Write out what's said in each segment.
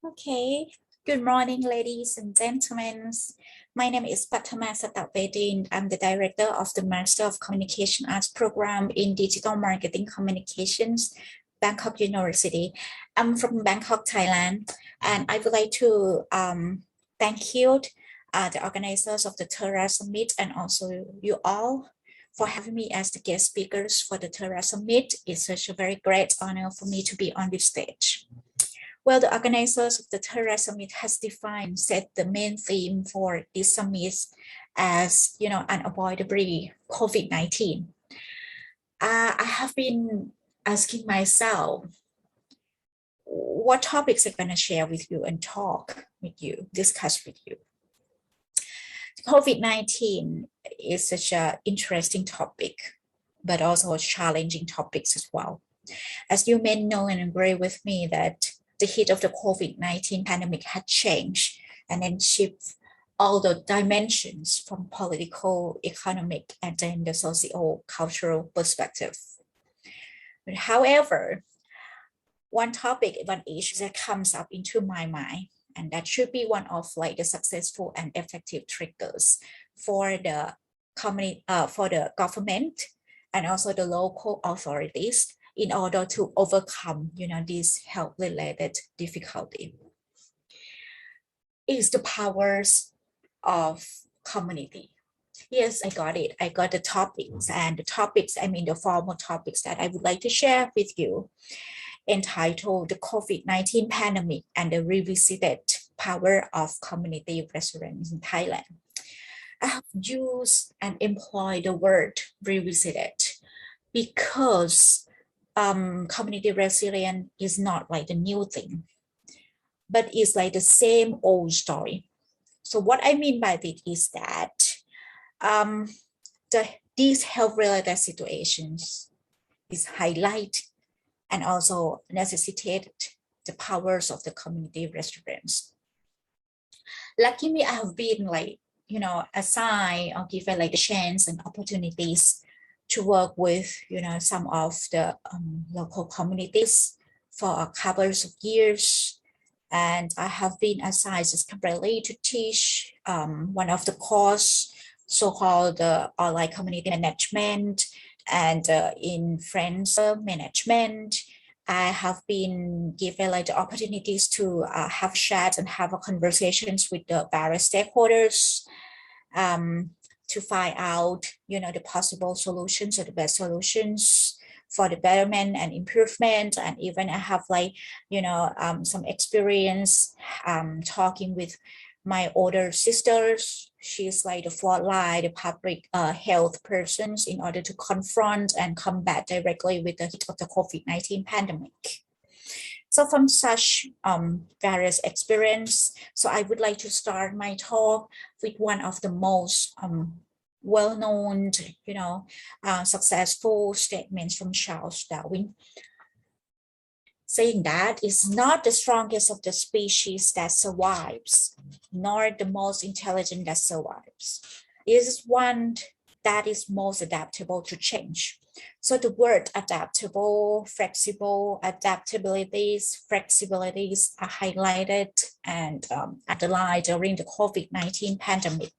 Okay. Good morning, ladies and gentlemen. My name is Patama Satawedin. I'm the director of the Master of Communication Arts program in Digital Marketing Communications, Bangkok University. I'm from Bangkok, Thailand, and I would like to thank you, the organizers of the TERA Summit, and also you all for having me as the guest speakers for the TERA Summit. It's such a very great honor for me to be on this stage. Well, the organizers of the TERA Summit has set the main theme for this summit as, unavoidably COVID-19. I have been asking myself, what topics I'm going to share with you and talk with you, discuss with you. COVID-19 is such an interesting topic, but also challenging topics as well. As you may know and agree with me that the heat of the COVID-19 pandemic had changed and then shifted all the dimensions from political, economic, and then the socio-cultural perspective. But however, one topic, one issue that comes up into my mind, and that should be one of the successful and effective triggers for the government and also the local authorities in order to overcome, this health-related difficulty, is the powers of community. Yes, I got it. I got the topics, and the formal topics that I would like to share with you, entitled The COVID-19 Pandemic and the Revisited Power of Community Resilience in Thailand. I have used and employed the word revisited because community resilience is not like the new thing, but it's like the same old story. So what I mean by this is that these health-related situations is highlight and also necessitate the powers of the community resilience. Lucky me, I have been assigned or given the chance and opportunities to work with, some of the local communities for a couple of years. And I have been assigned separately to teach one of the course, so-called online community management and in French management. I have been given the opportunities to have chats and have conversations with the various stakeholders to find out, the possible solutions or the best solutions for the betterment and improvement. And even I have some experience talking with my older sisters. She's the front line, the public health persons in order to confront and combat directly with the heat of the COVID-19 pandemic. So from such various experience, so I would like to start my talk with one of the most well-known, successful statements from Charles Darwin, saying that it's not the strongest of the species that survives, nor the most intelligent that survives. It is one that is most adaptable to change. So the word adaptable, flexible, adaptabilities, flexibilities are highlighted and underlined during the COVID-19 pandemic.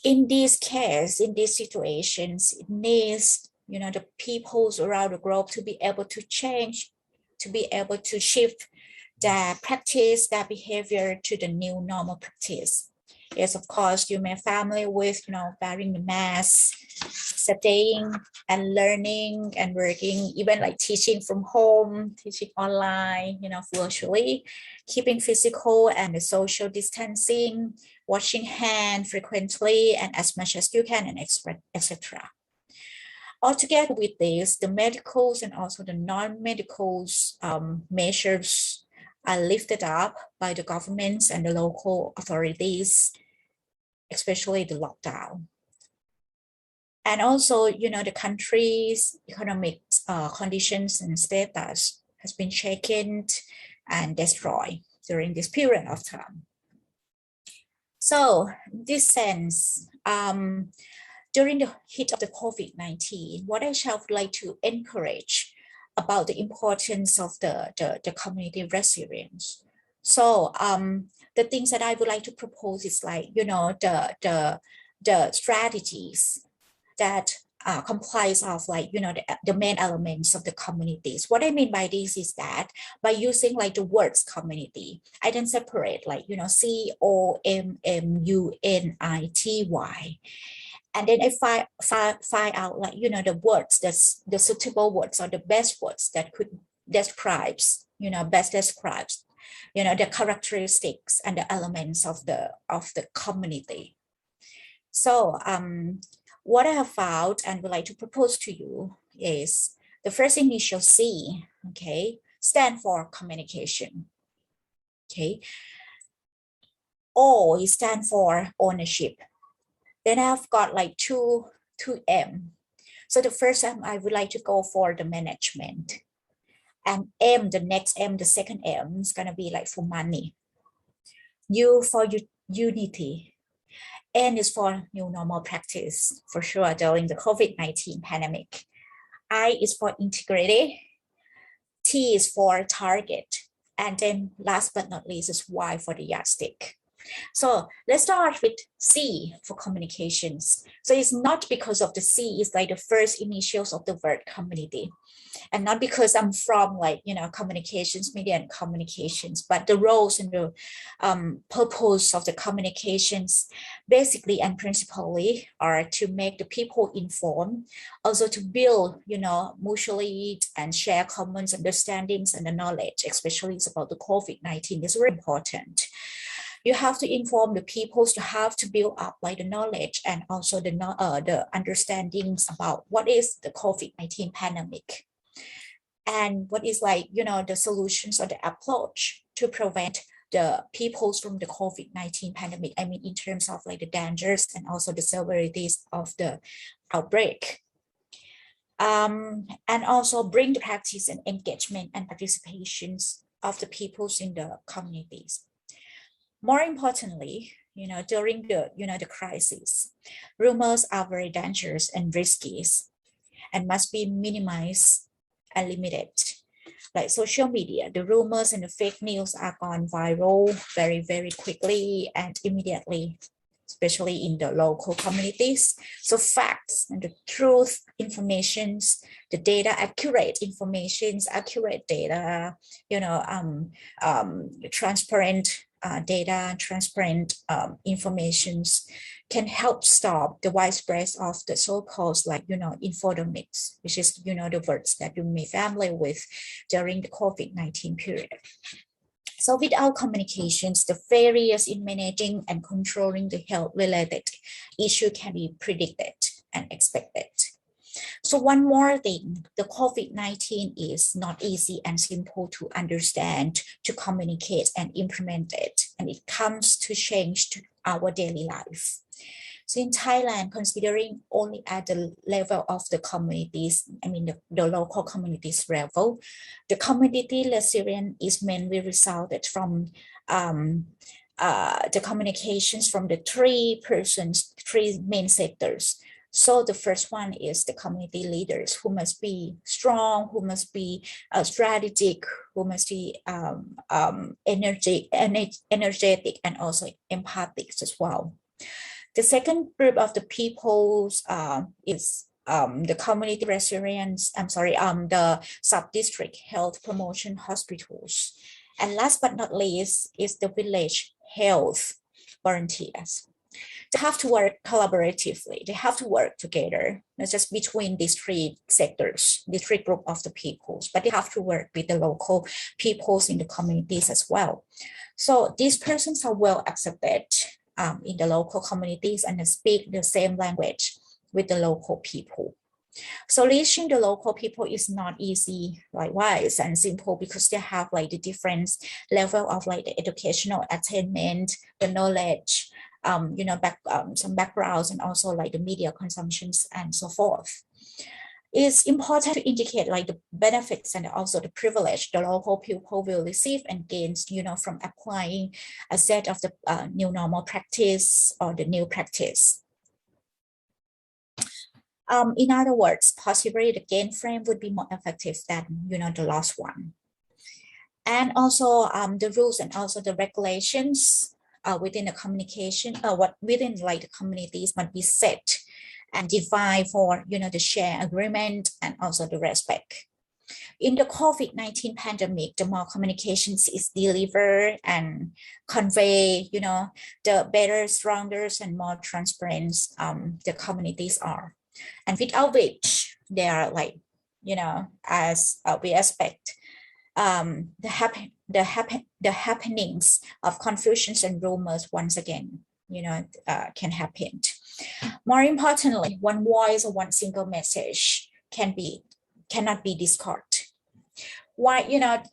In this case, in these situations, it needs, the peoples around the globe to be able to change, to be able to shift their practice, their behavior to the new normal practice. Yes, of course, you may familiar with, wearing the mask, studying and learning and working, even teaching from home, teaching online, virtually, keeping physical and the social distancing, washing hands frequently and as much as you can, and etc. Altogether with this, the medicals and also the non-medicals measures are lifted up by the governments and the local authorities, especially the lockdown. And also, the country's economic conditions and status has been shaken and destroyed during this period of time. So in this sense, during the heat of the COVID-19, what I would like to encourage about the importance of the community resilience. So the things that I would like to propose is like, the strategies that comprise of like, the main elements of the communities. What I mean by this is that by using like the words community, I then separate like, COMMUNITY. And then I find out like, the words, the suitable words or the best words that could describes, the characteristics and the elements of the community. So what I have found and would like to propose to you is the first initial C, okay, stand for communication. Okay. O is stand for ownership. Then I've got like two M. So the first M, I would like to go for the management. And M, the next M, the second M is gonna be like for money. U for unity. N is for new normal practice, for sure, during the COVID-19 pandemic. I is for integrity. T is for target. And then last but not least is Y for the yardstick. So let's start with C for communications. So it's not because of the C, it's like the first initials of the word community. And not because I'm from like, communications, media and communications, but the roles and the purpose of the communications basically and principally are to make the people informed, also to build, mutually and share common understandings and the knowledge, especially it's about the COVID-19 is very important. You have to inform the people to have to build up like the knowledge and also the understandings about what is the COVID-19 pandemic and what is like, the solutions or the approach to prevent the people from the COVID-19 pandemic. I mean, in terms of like the dangers and also the severities of the outbreak. And also bring the practice and engagement and participations of the peoples in the communities. More importantly, during the crisis, rumors are very dangerous and risky and must be minimized and limited. Like social media, the rumors and the fake news are gone viral very, very quickly and immediately, especially in the local communities. So facts and the truth informations, the data, accurate informations, accurate data, transparent data, transparent informations can help stop the widespread of the so-called like, infodemics, which is, the words that you may familiar with during the COVID-19 period. So without communications, the failures in managing and controlling the health-related issue can be predicted and expected. So one more thing, the COVID-19 is not easy and simple to understand, to communicate and implement it, and it comes to change to our daily life. So in Thailand, considering only at the level of the communities, I mean the local communities level, the community resilience is mainly resulted from the communications from the three main sectors. So the first one is the community leaders who must be strong, who must be strategic, who must be energetic and also empathic as well. The second group of the peoples is the community resilience, the sub-district health promotion hospitals. And last but not least is the village health volunteers. They have to work collaboratively. They have to work together, not just between these three sectors, the three group of the peoples, but they have to work with the local peoples in the communities as well. So these persons are well accepted in the local communities and speak the same language with the local people. So reaching the local people is not easy, likewise, and simple because they have like the different level of like the educational attainment, the knowledge, some backgrounds, and also like the media consumptions and so forth. It's important to indicate like the benefits and also the privilege the local people will receive and gains, from applying a set of the new normal practice or the new practice. In other words, possibly the gain frame would be more effective than, the lost one. And also the rules and also the regulations within the communication, within like the communities must be set and defined for, the share agreement and also the respect. In the COVID-19 pandemic, the more communications is delivered and convey, the better, stronger, and more transparent the communities are. And without which they are like, as we expect, the happenings of confusions and rumors once again, can happen. More importantly, one voice or one single message cannot be discarded. Why,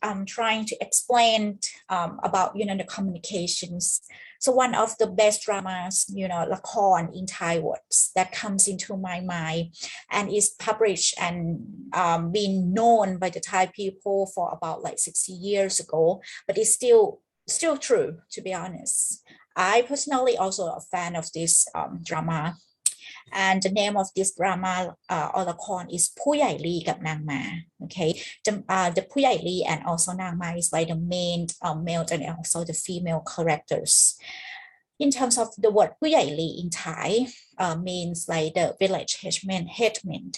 I'm trying to explain about, the communications. So one of the best dramas, lakon in Thai words that comes into my mind and is published and being known by the Thai people for about like 60 years ago, but it's still true, to be honest. I personally also a fan of this drama. And the name of this drama or lakon is ผู้ใหญ่ลีกับนางมา okay the ผู้ใหญ่ลี and also นางมา is like the main male and also the female characters. In terms of the word ผู้ใหญ่ลี in Thai means like the village headman.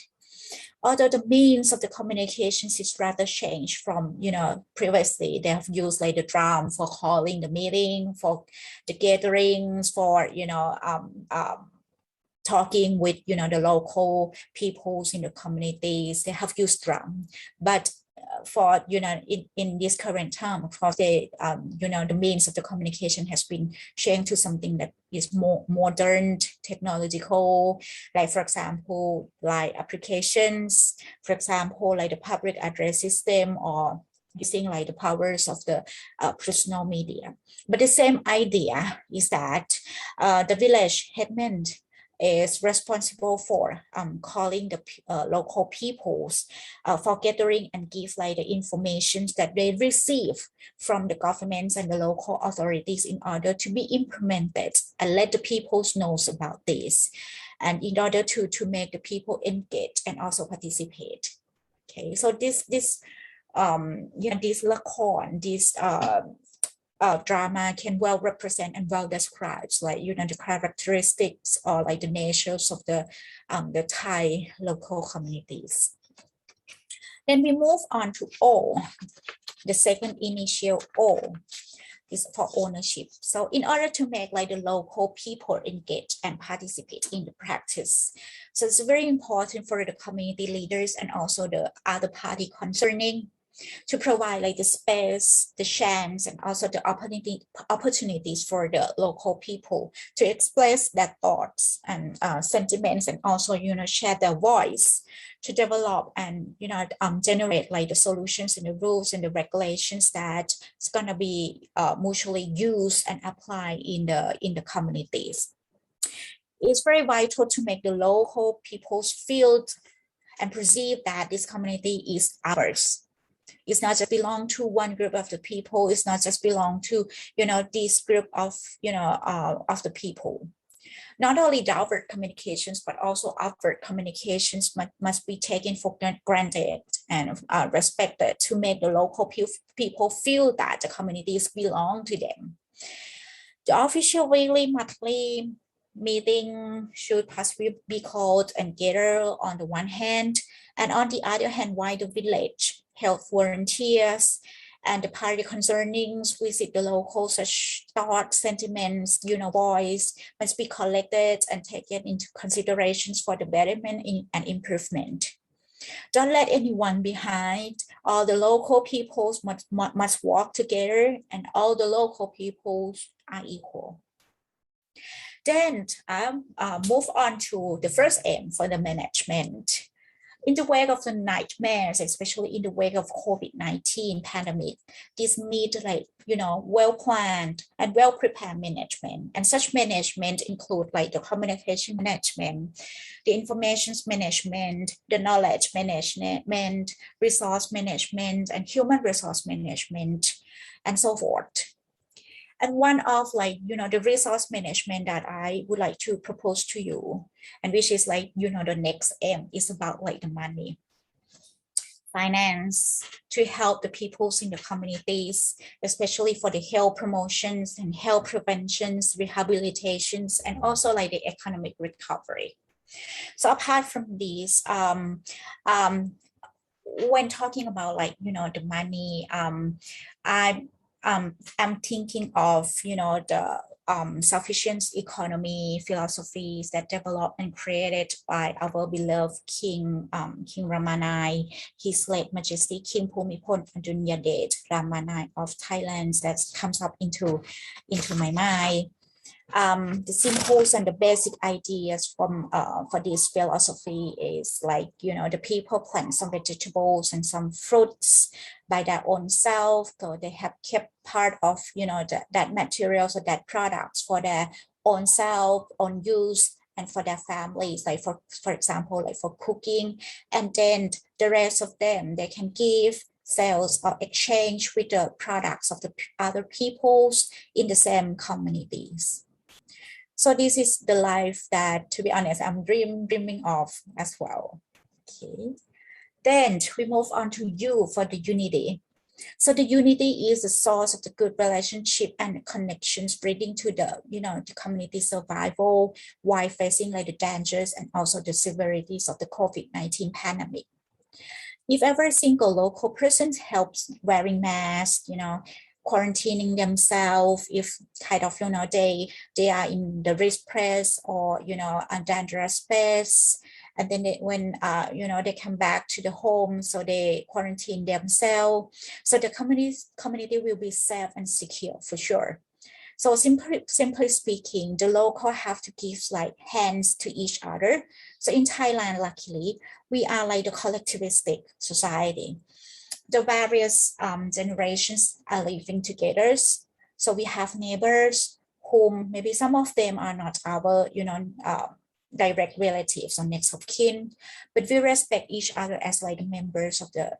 Although the means of the communications is rather changed from, previously they have used like the drum for calling the meeting, for the gatherings, for, talking with, the local peoples in the communities. They have used drum, but for, in this current time, of course, they, the means of the communication has been changed to something that is more modern, technological, like, for example, like applications, for example, like the public address system, or using like the powers of the personal media. But the same idea is that the village headman is responsible for calling the local peoples for gathering and give like the information that they receive from the governments and the local authorities in order to be implemented and let the peoples know about this, and in order to make the people engage and also participate. Okay, so this this lakon, this drama can well represent and well describe like, the characteristics or like the natures of the Thai local communities. Then we move on to O. The second initial O is for ownership. So in order to make like the local people engage and participate in the practice, so it's very important for the community leaders and also the other party concerning to provide like the space, the chance, and also the opportunities for the local people to express their thoughts and sentiments, and also, share their voice to develop and, generate like the solutions and the rules and the regulations that is going to be mutually used and applied in the communities. It's very vital to make the local peoples feel and perceive that this community is ours. It's not just belong to one group of the people. It's not just belong to, this group of, of the people. Not only the outward communications, but also outward communications must be taken for granted and respected to make the local people feel that the communities belong to them. The official weekly, monthly meeting should possibly be called and gathered on the one hand, and on the other hand, while the village health volunteers and the party concernings visit the local, such thoughts, sentiments, voice must be collected and taken into considerations for the betterment and improvement. Don't let anyone behind. All the local peoples must work together, and all the local peoples are equal. Then move on to the first aim for the management. In the wake of the nightmares, especially in the wake of COVID-19 pandemic, this need like, well-planned and well-prepared management. And such management include like the communication management, the information management, the knowledge management, resource management, and human resource management, and so forth. And one of the resource management that I would like to propose to you, and which is the next aim is about the money. Finance to help the peoples in the communities, especially for the health promotions and health preventions, rehabilitations, and also the economic recovery. So apart from these, when talking about the money, I'm thinking of the sufficient economy philosophies that developed and created by our beloved King Ramanai, His late Majesty King Bhumibol Adulyadej Ramanai of Thailand, that comes up into my mind. The simple and the basic ideas for this philosophy is the people plant some vegetables and some fruits by their own self, so they have kept part of that materials or that products for their own self, own use, and for their families, for example for cooking, and then the rest of them they can give, sales, or exchange with the products of the other peoples in the same communities. So this is the life that, to be honest, I'm dreaming of as well. Okay. Then we move on to U for the unity. So the unity is the source of the good relationship and connections, bringing to the the community survival while facing the dangers and also the severities of the COVID-19 pandemic. If every single local person helps wearing masks, quarantining themselves, if they are in the risk place or a dangerous space, and then when they come back to the home, so they quarantine themselves, so the community will be safe and secure for sure. So simply speaking, the local have to give hands to each other. So in Thailand, luckily, we are the collectivistic society. The various generations are living together. So we have neighbors whom maybe some of them are not our, direct relatives or next of kin, but we respect each other as the members of the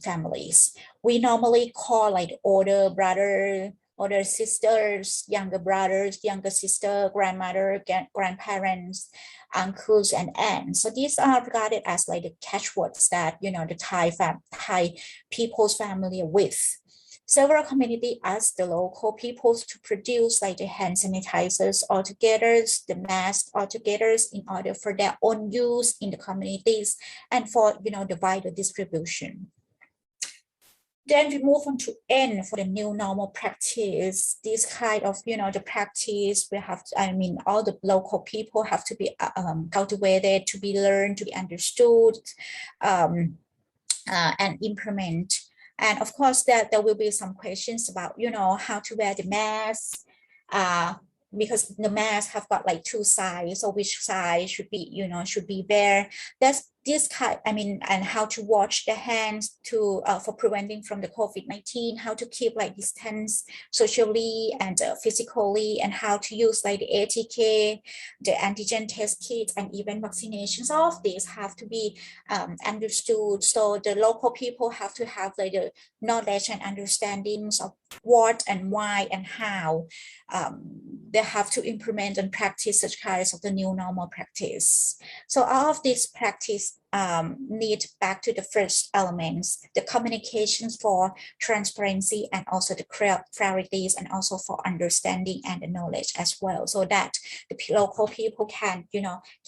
families. We normally call older brother, older sisters, younger brothers, younger sister, grandmother, grandparents, uncles, and aunts. So these are regarded as the catchwords that the Thai people's familiar with. Several communities ask the local peoples to produce the hand sanitizers altogether, the masks altogether, in order for their own use in the communities and for the wider distribution. Then we move on to N for the new normal practice. This kind of, the practice we have to, all the local people have to be cultivated, to be learned, to be understood, and implement. And of course, there will be some questions about, how to wear the mask, because the mask have got two sides. So which side should be there? That's this kind, and how to wash the hands for preventing from the COVID-19, how to keep distance socially and physically, and how to use the ATK, the antigen test kits, and even vaccinations. All of these have to be understood. So the local people have to have the knowledge and understandings of what and why and how they have to implement and practice such kinds of the new normal practice. So all of this practice need back to the first elements, the communications for transparency and also the clarities and also for understanding and the knowledge as well, so that the local people can,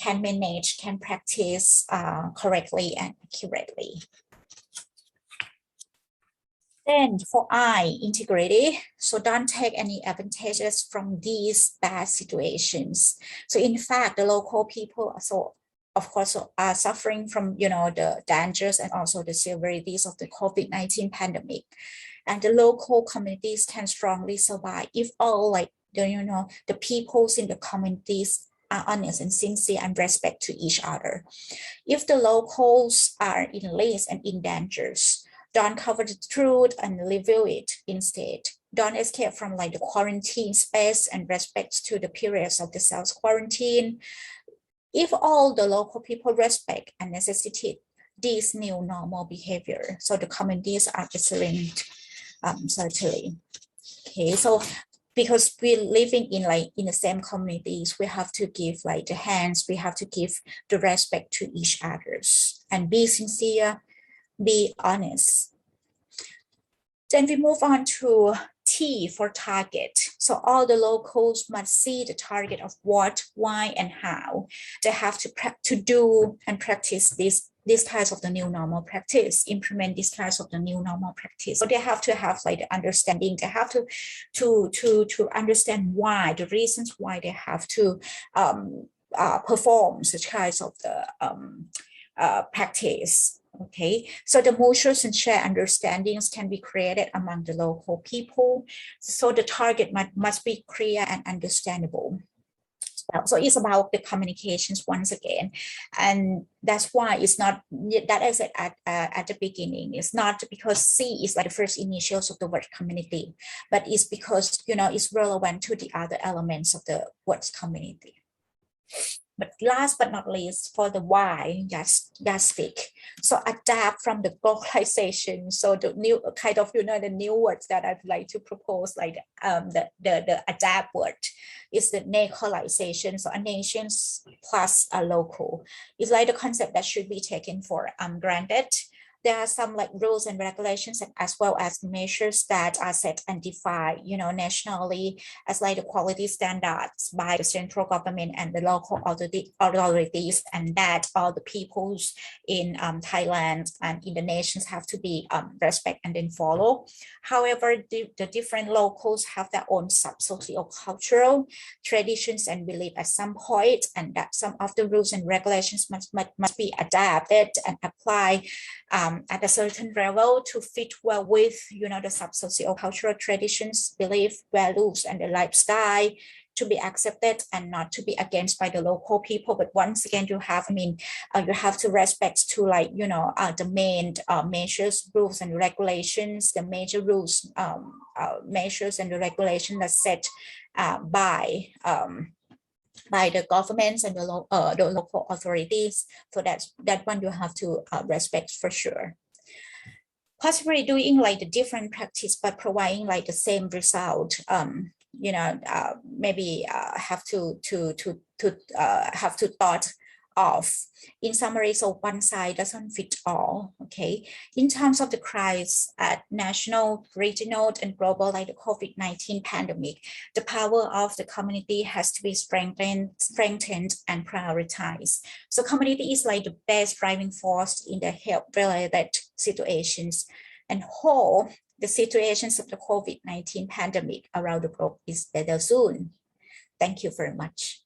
can manage, can practice correctly and accurately. Then for I, integrity, so don't take any advantages from these bad situations. So in fact, the local people of course are suffering from the dangers and also the severities of the COVID-19 pandemic, and the local communities can strongly survive if all the peoples in the communities are honest and sincere and respect to each other. If the locals are in risk and in dangers, don't cover the truth and reveal it instead. Don't escape from the quarantine space and respect to the periods of the self-quarantine. If all the local people respect and necessitate this new normal behavior, so the communities are resilient, certainly. Okay, so because we're living in the same communities, we have to give the hands, we have to give the respect to each others and be sincere, be honest. Then we move on to T for target. So all the locals must see the target of what, why, and how. They have to do and practice these types of the new normal practice, implement these types of the new normal practice. So they have to have the understanding. They have to understand why, the reasons why they have to perform such kinds of the practice. Okay, so the mutual and shared understandings can be created among the local people. So the target must be clear and understandable. So it's about the communications once again, and that's why it's not that I said at the beginning. It's not because C is the first initials of the word community, but it's because it's relevant to the other elements of the word community. But last but not least, for the Y, yastic. So adapt from the globalization. So the new kind of, the new words that I'd like to propose, the adapt word is the localization. So a nations plus a local. It's the concept that should be taken for granted. There are some rules and regulations as well as measures that are set and defined, nationally as the quality standards by the central government and the local authorities, and that all the peoples in Thailand and in the nations have to be respect and then follow. However, the different locals have their own socio-cultural traditions and belief at some point, and that some of the rules and regulations must be adapted and applied at a certain level to fit well with, the socio-cultural traditions, belief, values, and the lifestyle to be accepted and not to be against by the local people. But once again, you have to respect to the main measures, rules, and regulations, the major rules, measures, and the regulations that set by the governments and the local authorities. So that one you have to respect for sure. Possibly doing the different practice but providing the same result. Maybe have to thought of. In summary, so one size doesn't fit all. Okay, in terms of the crisis at national, regional, and global, the COVID-19 pandemic, the power of the community has to be strengthened and prioritized. So community is the best driving force in the health-related situations, and whole the situations of the COVID-19 pandemic around the globe is better soon. Thank you very much.